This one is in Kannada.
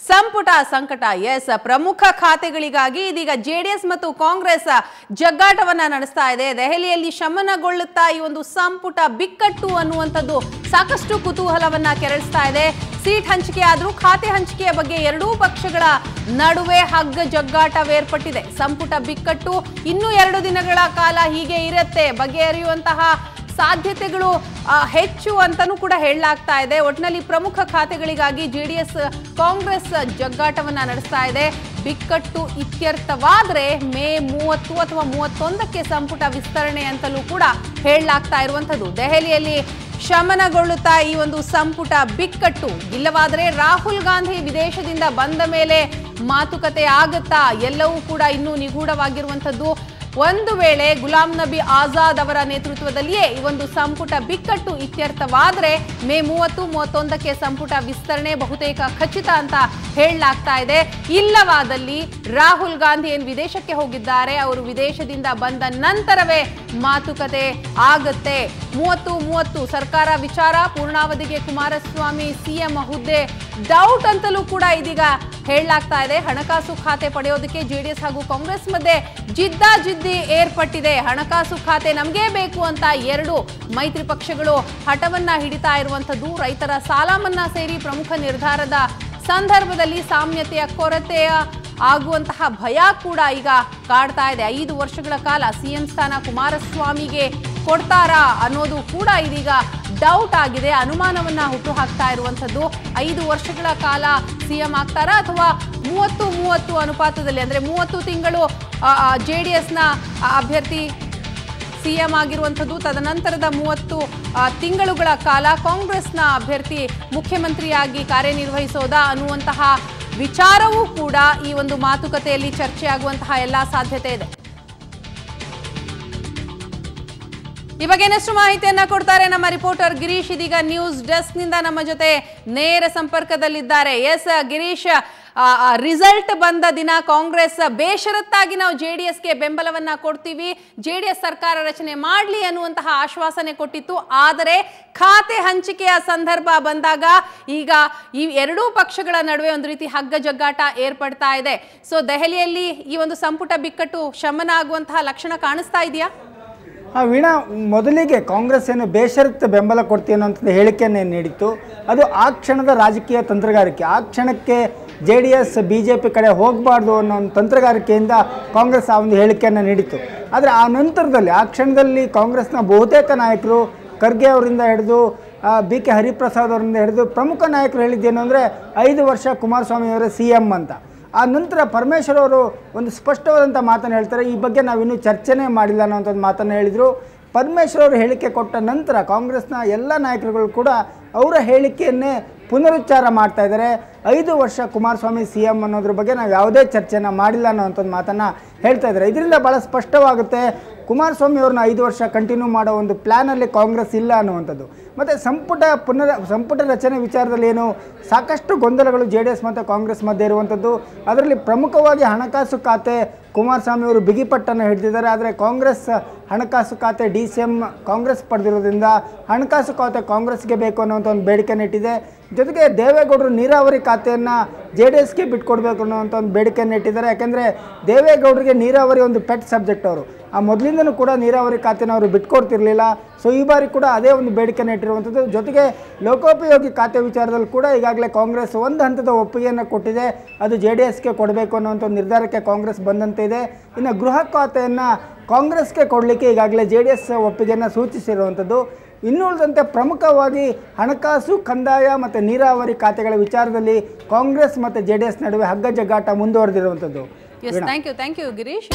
ಸಂಪುಟ ಸಂಕಟ ಎಸ್ ಪ್ರಮುಖ ಖಾತೆಗಳಿಗಾಗಿ ಇದೀಗ ಜೆಡಿಎಸ್ ಮತ್ತು ಕಾಂಗ್ರೆಸ್ ಜಗ್ಗಾಟವನ್ನ ನಡೆಸ್ತಾ ಇದೆ. ದೆಹಲಿಯಲ್ಲಿ ಶಮನಗೊಳ್ಳುತ್ತಾ ಈ ಒಂದು ಸಂಪುಟ ಬಿಕ್ಕಟ್ಟು ಅನ್ನುವಂಥದ್ದು ಸಾಕಷ್ಟು ಕುತೂಹಲವನ್ನ ಕೆರಳಿಸ್ತಾ ಇದೆ. ಸೀಟ್ ಹಂಚಿಕೆ ಆದ್ರೂ ಖಾತೆ ಹಂಚಿಕೆಯ ಬಗ್ಗೆ ಎರಡೂ ಪಕ್ಷಗಳ ನಡುವೆ ಹಗ್ಗ ಜಗ್ಗಾಟವೇರ್ಪಟ್ಟಿದೆ. ಸಂಪುಟ ಬಿಕ್ಕಟ್ಟು ಇನ್ನೂ 2 ದಿನಗಳ ಕಾಲ ಹೀಗೆ ಇರುತ್ತೆ, ಬಗೆಹರಿಯುವಂತಹ ಸಾಧ್ಯತೆಗಳು ಹೆಚ್ಚು ಅಂತಾನೂ ಕೂಡ ಹೇಳಲಾಗ್ತಾ ಇದೆ. ಒಟ್ಟಿನಲ್ಲಿ ಪ್ರಮುಖ ಖಾತೆಗಳಿಗಾಗಿ ಜೆಡಿಎಸ್ ಕಾಂಗ್ರೆಸ್ ಜಗ್ಗಾಟವನ್ನ ನಡೆಸ್ತಾ ಇದೆ. ಬಿಕ್ಕಟ್ಟು ಇತ್ಯರ್ಥವಾದ್ರೆ ಮೇ 30 ಅಥವಾ 31ಕ್ಕೆ ಸಂಪುಟ ವಿಸ್ತರಣೆ ಅಂತಲೂ ಕೂಡ ಹೇಳಲಾಗ್ತಾ ಇರುವಂಥದ್ದು. ದೆಹಲಿಯಲ್ಲಿ ಶಮನಗೊಳ್ಳುತ್ತಾ ಈ ಒಂದು ಸಂಪುಟ ಬಿಕ್ಕಟ್ಟು, ಇಲ್ಲವಾದರೆ ರಾಹುಲ್ ಗಾಂಧಿ ವಿದೇಶದಿಂದ ಬಂದ ಮೇಲೆ ಮಾತುಕತೆ ಆಗುತ್ತಾ, ಎಲ್ಲವೂ ಕೂಡ ಇನ್ನೂ ನಿಗೂಢವಾಗಿರುವಂಥದ್ದು. ಒಂದು ವೇಳೆ ಗುಲಾಂ ನಬಿ ಆಜಾದ್ ಅವರ ನೇತೃತ್ವದಲ್ಲಿಯೇ ಈ ಒಂದು ಸಂಪುಟ ಬಿಕ್ಕಟ್ಟು ಇತ್ಯರ್ಥವಾದರೆ ಮೇ 30-31ಕ್ಕೆ ಸಂಪುಟ ವಿಸ್ತರಣೆ ಬಹುತೇಕ ಖಚಿತ ಅಂತ ಹೇಳಲಾಗ್ತಾ ಇದೆ. ಇಲ್ಲವಾದಲ್ಲಿ ರಾಹುಲ್ ಗಾಂಧಿ ಏನು ವಿದೇಶಕ್ಕೆ ಹೋಗಿದ್ದಾರೆ, ಅವರು ವಿದೇಶದಿಂದ ಬಂದ ನಂತರವೇ ಮಾತುಕತೆ ಆಗುತ್ತೆ. 30-30 ಸರ್ಕಾರ ವಿಚಾರ, ಪೂರ್ಣಾವಧಿಗೆ ಕುಮಾರಸ್ವಾಮಿ ಸಿಎಂ ಹುದ್ದೆ ಡೌಟ್ ಅಂತಲೂ ಕೂಡ ಇದೀಗ ಹೇಳಲಾಗ್ತಾ ಇದೆ. ಹಣಕಾಸು ಖಾತೆ ಪಡೆಯೋದಕ್ಕೆ ಜೆಡಿಎಸ್ ಹಾಗೂ ಕಾಂಗ್ರೆಸ್ ಮಧ್ಯೆ ಜಿದ್ದಾಜಿದ್ದಿ ಏರ್ಪಟ್ಟಿದೆ. ಹಣಕಾಸು ಖಾತೆ ನಮಗೇ ಬೇಕು ಅಂತ ಎರಡು ಮೈತ್ರಿ ಪಕ್ಷಗಳು ಹಠವನ್ನ ಹಿಡಿತಾ ಇರುವಂಥದ್ದು. ರೈತರ ಸಾಲ ಮನ್ನಾ ಸೇರಿ ಪ್ರಮುಖ ನಿರ್ಧಾರದ ಸಂದರ್ಭದಲ್ಲಿ ಸಾಮ್ಯತೆಯ ಕೊರತೆಯ ಆಗುವಂತಹ ಭಯ ಕೂಡ ಈಗ ಕಾಡ್ತಾ ಇದೆ. 5 ವರ್ಷಗಳ ಕಾಲ ಸಿಎಂ ಸ್ಥಾನ ಕುಮಾರಸ್ವಾಮಿಗೆ ಕೊಡ್ತಾರಾ ಅನ್ನೋದು ಕೂಡ ಇದೀಗ ಡೌಟ್ ಆಗಿದೆ, ಅನುಮಾನವನ್ನ ಹುಟ್ಟುಹಾಕ್ತಾ ಇರುವಂಥದ್ದು. 5 ವರ್ಷಗಳ ಕಾಲ ಸಿಎಂ ಆಗ್ತಾರಾ ಅಥವಾ 30-30 ಅನುಪಾತದಲ್ಲಿ, ಅಂದ್ರೆ 30 ತಿಂಗಳು ಜೆಡಿಎಸ್ನ ಅಭ್ಯರ್ಥಿ ಸಿಎಂ ಆಗಿರುವಂಥದ್ದು, ತದನಂತರದ 30 ತಿಂಗಳುಗಳ ಕಾಲ ಕಾಂಗ್ರೆಸ್ನ ಅಭ್ಯರ್ಥಿ ಮುಖ್ಯಮಂತ್ರಿಯಾಗಿ ಕಾರ್ಯನಿರ್ವಹಿಸೋದಾ ಅನ್ನುವಂತಹ ವಿಚಾರವೂ ಕೂಡ ಈ ಒಂದು ಮಾತುಕತೆಯಲ್ಲಿ ಚರ್ಚೆ ಆಗುವಂತಹ ಎಲ್ಲಾ ಸಾಧ್ಯತೆ ಇದೆ. ಈ ಬಗ್ಗೆ ಇನ್ನಷ್ಟು ಮಾಹಿತಿಯನ್ನ ಕೊಡ್ತಾರೆ ನಮ್ಮ ರಿಪೋರ್ಟರ್ ಗಿರೀಶ್. ಇದೀಗ ನ್ಯೂಸ್ ಡೆಸ್ಕ್ ನಿಂದ ನಮ್ಮ ಜೊತೆ ನೇರ ಸಂಪರ್ಕದಲ್ಲಿದ್ದಾರೆ. ಎಸ್ ಗಿರೀಶ್, ರಿಸಲ್ಟ್ ಬಂದ ದಿನ ಕಾಂಗ್ರೆಸ್ ಬೇಷರತ್ತಾಗಿ ನಾವು ಜೆಡಿಎಸ್ಗೆ ಬೆಂಬಲವನ್ನ ಕೊಡ್ತೀವಿ, ಜೆಡಿಎಸ್ ಸರ್ಕಾರ ರಚನೆ ಮಾಡಲಿ ಅನ್ನುವಂತಹ ಆಶ್ವಾಸನೆ ಕೊಟ್ಟಿತ್ತು. ಆದರೆ ಖಾತೆ ಹಂಚಿಕೆಯ ಸಂದರ್ಭ ಬಂದಾಗ ಈಗ ಈ ಎರಡೂ ಪಕ್ಷಗಳ ನಡುವೆ ಒಂದು ರೀತಿ ಹಗ್ಗ ಜಗ್ಗಾಟ ಏರ್ಪಡ್ತಾ ಇದೆ. ಸೊ ದೆಹಲಿಯಲ್ಲಿ ಈ ಒಂದು ಸಂಪುಟ ಬಿಕ್ಕಟ್ಟು ಶಮನ ಆಗುವಂತಹ ಲಕ್ಷಣ ಕಾಣಿಸ್ತಾ ಇದೆಯಾ? ವೀಣಾ, ಮೊದಲಿಗೆ ಕಾಂಗ್ರೆಸ್ ಏನು ಬೇಷರತ್ತು ಬೆಂಬಲ ಕೊಡ್ತೀವಿ ಅನ್ನೋಂಥದ್ದು ಹೇಳಿಕೆಯನ್ನು ನೀಡಿತ್ತು. ಅದು ಆ ಕ್ಷಣದ ರಾಜಕೀಯ ತಂತ್ರಗಾರಿಕೆ. ಆ ಕ್ಷಣಕ್ಕೆ JDS BJP ಕಡೆ ಹೋಗಬಾರ್ದು ಅನ್ನೋ ಒಂದು ತಂತ್ರಗಾರಿಕೆಯಿಂದ ಕಾಂಗ್ರೆಸ್ ಆ ಒಂದು ಹೇಳಿಕೆಯನ್ನು ನೀಡಿತ್ತು. ಆದರೆ ಆ ನಂತರದಲ್ಲಿ, ಆ ಕ್ಷಣದಲ್ಲಿ ಕಾಂಗ್ರೆಸ್ನ ಬಹುತೇಕ ನಾಯಕರು, ಖರ್ಗೆ ಅವರಿಂದ ಹಿಡಿದು BK ಹರಿಪ್ರಸಾದ್ ಅವರಿಂದ ಹಿಡಿದು ಪ್ರಮುಖ ನಾಯಕರು ಹೇಳಿದ್ದೇನು ಅಂದರೆ 5 ವರ್ಷ ಕುಮಾರಸ್ವಾಮಿ ಅವರೇ CM ಅಂತ. ಆ ನಂತರ ಪರಮೇಶ್ವರ್ ಅವರು ಒಂದು ಸ್ಪಷ್ಟವಾದಂಥ ಮಾತನ್ನು ಹೇಳ್ತಾರೆ, ಈ ಬಗ್ಗೆ ನಾವಿನ್ನೂ ಚರ್ಚೆನೇ ಮಾಡಿಲ್ಲ ಅನ್ನೋಂಥದ್ದು ಮಾತನ್ನು ಹೇಳಿದರು. ಪರಮೇಶ್ವರ್ ಅವರು ಹೇಳಿಕೆ ಕೊಟ್ಟ ನಂತರ ಕಾಂಗ್ರೆಸ್ನ ಎಲ್ಲ ನಾಯಕರುಗಳು ಕೂಡ ಅವರ ಹೇಳಿಕೆಯನ್ನೇ ಪುನರುಚ್ಚಾರ ಮಾಡ್ತಾ ಇದ್ದಾರೆ. 5 ವರ್ಷ ಕುಮಾರಸ್ವಾಮಿ CM ಅನ್ನೋದ್ರ ಬಗ್ಗೆ ನಾವು ಯಾವುದೇ ಚರ್ಚೆನ ಮಾಡಿಲ್ಲ ಅನ್ನೋವಂಥದ್ದು ಮಾತನ್ನು ಹೇಳ್ತಾ ಇದ್ದಾರೆ. ಇದರಿಂದ ಭಾಳ ಸ್ಪಷ್ಟವಾಗುತ್ತೆ ಕುಮಾರಸ್ವಾಮಿ ಅವ್ರನ್ನ 5 ವರ್ಷ ಕಂಟಿನ್ಯೂ ಮಾಡೋ ಒಂದು ಪ್ಲ್ಯಾನಲ್ಲಿ ಕಾಂಗ್ರೆಸ್ ಇಲ್ಲ ಅನ್ನುವಂಥದ್ದು. ಮತ್ತು ಸಂಪುಟ ರಚನೆ ವಿಚಾರದಲ್ಲಿ ಏನು ಸಾಕಷ್ಟು ಗೊಂದಲಗಳು JDS ಮತ್ತು ಕಾಂಗ್ರೆಸ್ ಮಧ್ಯೆ ಇರುವಂಥದ್ದು. ಅದರಲ್ಲಿ ಪ್ರಮುಖವಾಗಿ ಹಣಕಾಸು ಖಾತೆ ಕುಮಾರಸ್ವಾಮಿ ಅವರು ಬಿಗಿಪಟ್ಟನ್ನು ಹಿಡಿದಿದ್ದಾರೆ. ಆದರೆ ಕಾಂಗ್ರೆಸ್ ಹಣಕಾಸು ಖಾತೆ DCM ಕಾಂಗ್ರೆಸ್ ಪಡೆದಿರೋದ್ರಿಂದ ಹಣಕಾಸು ಖಾತೆ ಕಾಂಗ್ರೆಸ್ಗೆ ಬೇಕು ಅನ್ನೋಂಥ ಒಂದು ಬೇಡಿಕೆಯನ್ನು ಇಟ್ಟಿದೆ. ಜೊತೆಗೆ ದೇವೇಗೌಡರು ನೀರಾವರಿ ಖಾತೆಯನ್ನು JDSಗೆ ಬಿಟ್ಕೊಡ್ಬೇಕು ಅನ್ನೋಂಥ ಒಂದು ಬೇಡಿಕೆಯನ್ನು ಇಟ್ಟಿದ್ದಾರೆ. ಯಾಕೆಂದರೆ ದೇವೇಗೌಡರಿಗೆ ನೀರಾವರಿ ಒಂದು ಪೆಟ್ ಸಬ್ಜೆಕ್ಟ್. ಅವರು ಆ ಮೊದಲಿಂದನೂ ಕೂಡ ನೀರಾವರಿ ಖಾತೆನ ಅವರು ಬಿಟ್ಕೊಡ್ತಿರ್ಲಿಲ್ಲ. ಸೊ ಈ ಬಾರಿ ಕೂಡ ಅದೇ ಒಂದು ಬೇಡಿಕೆಯನ್ನು ಇಟ್ಟಿರುವಂಥದ್ದು. ಜೊತೆಗೆ ಲೋಕೋಪಯೋಗಿ ಖಾತೆ ವಿಚಾರದಲ್ಲಿ ಕೂಡ ಈಗಾಗಲೇ ಕಾಂಗ್ರೆಸ್ ಒಂದು ಹಂತದ ಒಪ್ಪಿಗೆಯನ್ನು ಕೊಟ್ಟಿದೆ. ಅದು JDSಗೆ ಕೊಡಬೇಕು ಅನ್ನೋಂಥ ನಿರ್ಧಾರಕ್ಕೆ ಕಾಂಗ್ರೆಸ್ ಬಂದಂತೆ ಇದೆ. ಇನ್ನು ಗೃಹ ಖಾತೆಯನ್ನು ಕಾಂಗ್ರೆಸ್ಗೆ ಕೊಡಲಿಕ್ಕೆ ಈಗಾಗಲೇ JDS ಒಪ್ಪಿಗೆಯನ್ನು ಸೂಚಿಸಿರುವಂಥದ್ದು. ಇನ್ನುಳಿದಂತೆ ಪ್ರಮುಖವಾಗಿ ಹಣಕಾಸು, ಕಂದಾಯ ಮತ್ತು ನೀರಾವರಿ ಖಾತೆಗಳ ವಿಚಾರದಲ್ಲಿ ಕಾಂಗ್ರೆಸ್ ಮತ್ತು JDS ನಡುವೆ ಹಗ್ಗ ಜಗ್ಗಾಟ ಮುಂದುವರೆದಿರುವಂಥದ್ದು. Thank you Girish.